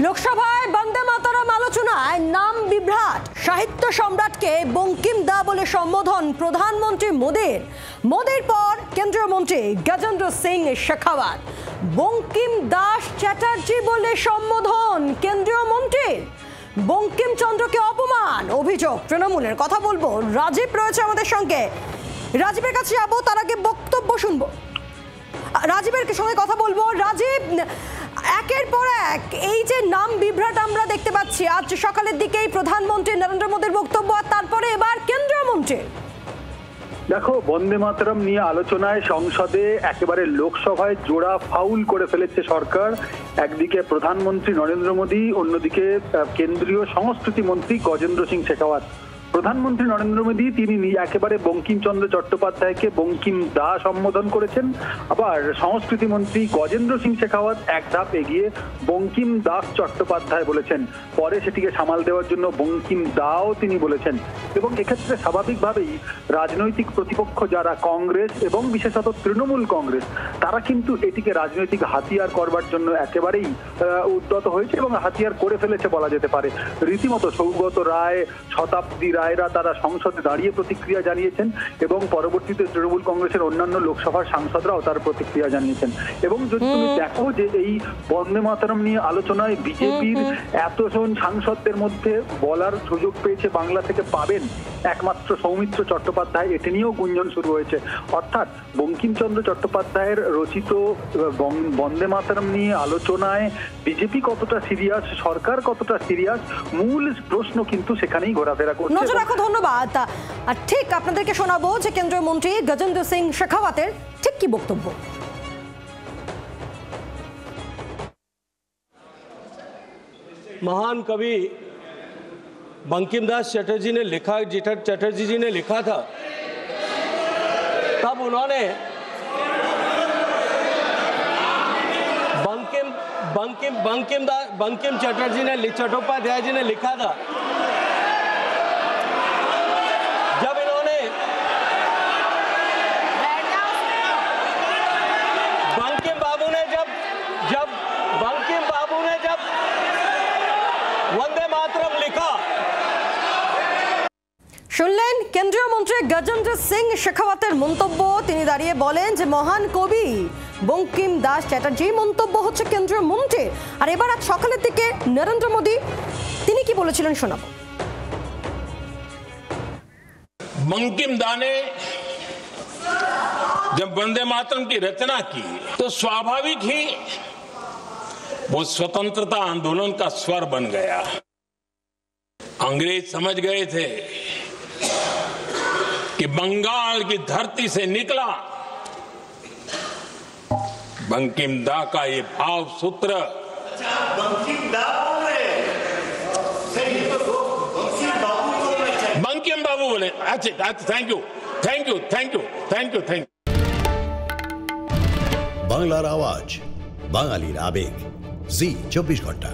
লোকসভায় বন্দে মাতরম আলোচনায় নাম বিভ্রাট। সাহিত্য সম্রাটকে বঙ্কিম দা বলে সম্বোধন প্রধানমন্ত্রী মোদির পর কেন্দ্রীয় মন্ত্রী গজেন্দ্র সিং শেখাওয়াত। বঙ্কিম দাস চ্যাটার্জি বলে সম্বোধন কেন্দ্রীয় মন্ত্রীর। বঙ্কিমচন্দ্রকে অপমান অভিযোগ তৃণমূলের। কথা বলবো, রাজীব রয়েছে আমাদের সঙ্গে। রাজীবের কাছে যাবো, তার আগে বক্তব্য শুনবো। রাজীবের সঙ্গে কথা বলবো। রাজীব, একের পর এক এই যে নাম বিভ্রাট আমরা দেখতে পাচ্ছি, আজ সকালের দিকেই প্রধানমন্ত্রী নরেন্দ্র মোদীর বক্তব্য, আর তারপরে এবার কেন্দ্রীয় মন্ত্রী। দেখো, বন্দে মাতরম নিয়ে আলোচনায় সংসদে একেবারে লোকসভায় জোড়া ফাউল করে ফেলেছে সরকার। একদিকে প্রধানমন্ত্রী নরেন্দ্র মোদী, অন্যদিকে কেন্দ্রীয় সংস্কৃতি মন্ত্রী গজেন্দ্র সিং শেখাওয়াত। প্রধানমন্ত্রী নরেন্দ্র মোদী তিনি একেবারে বঙ্কিমচন্দ্র চট্টোপাধ্যায়কে বঙ্কিম দা সম্বোধন করেছেন। আবার সংস্কৃতি মন্ত্রী গজেন্দ্র সিং শেখাওয়াত এক ধাপ এগিয়ে বঙ্কিম দাস চট্টোপাধ্যায় বলেছেন। পরে সেটিকে সামাল দেওয়ার জন্য বঙ্কিম দাও তিনি বলেছেন। এবং এক্ষেত্রে স্বাভাবিকভাবেই রাজনৈতিক প্রতিপক্ষ যারা কংগ্রেস এবং বিশেষত তৃণমূল কংগ্রেস, তারা কিন্তু এটিকে রাজনৈতিক হাতিয়ার করবার জন্য একেবারেই উদ্যত হয়েছে এবং হাতিয়ার করে ফেলেছে বলা যেতে পারে। রীতিমতো সৌগত রায়, শতাব্দী রায়রা তারা সংসদে দাঁড়িয়ে প্রতিক্রিয়া জানিয়েছেন এবং পরবর্তীতে তৃণমূল কংগ্রেসের অন্যান্য লোকসভার সাংসদরাও তার প্রতিক্রিয়া জানিয়েছেন। এবং যদি তুমি দেখো যে এই বন্দে মাতরম নিয়ে আলোচনায় বিজেপির এতজন সাংসদদের মধ্যে বলার সুযোগ পেয়েছে বাংলা থেকে পাবেন একমাত্র সৌমিত্র চট্টোপাধ্যায়, এটি নিয়েও গুঞ্জন শুরু হয়েছে। অর্থাৎ বঙ্কিমচন্দ্র চট্টোপাধ্যায়ের রচিত বন্দে মাতরম নিয়ে আলোচনায় বিজেপি কতটা সিরিয়াস, সরকার কতটা সিরিয়াস, মূল প্রশ্ন কিন্তু সেখানেই ঘোরাফেরা করছে। নজর রাখো, ধন্যবাদ। আর ঠিক আপনাদেরকে শোনাবো যে কেন্দ্রীয় মন্ত্রী গজেন্দ্র সিং শেখাওয়াতের ঠিক কি বক্তব্য। महान कवि बंकिम दास चटर्जी ने लिखा, चटर्जी जी ने लिखा था, तब उन्होंने बंकिम चटर्जी ने चट्टोपाध्याय जी ने लिखा था, जब इन्होंने बंकिम बाबू ने जब वंदे मातरम लिखा। শুনলেন কেন্দ্রীয় মন্ত্রী গজেন্দ্র সিং শেখাওয়াতের মন্তব্য। তিনি দাঁড়িয়ে বলেন যে মহান কবি বঙ্কিম দাস চ্যাটার্জি। মন্তব্য হচ্ছে কেন্দ্রীয় মন্ত্রী। আর এবার আজ সকালের দিকে নরেন্দ্র মোদী তিনি কি বলেছিলেন শোনাবো। बंकिम दा ने जब वंदे मातरम की रचना की तो स्वाभाविक ही वो स्वतंत्रता आंदोलन का स्वर बन गया। अंग्रेज समझ गए थे कि बंगाल की धरती से निकला बंकिम दा का ये भाव सूत्र। बंकिम बाबू बोले। अच्छा, थैंक यू। বাংলার আওয়াজ, বাঙালির আবেগ, জি 24 ঘন্টা।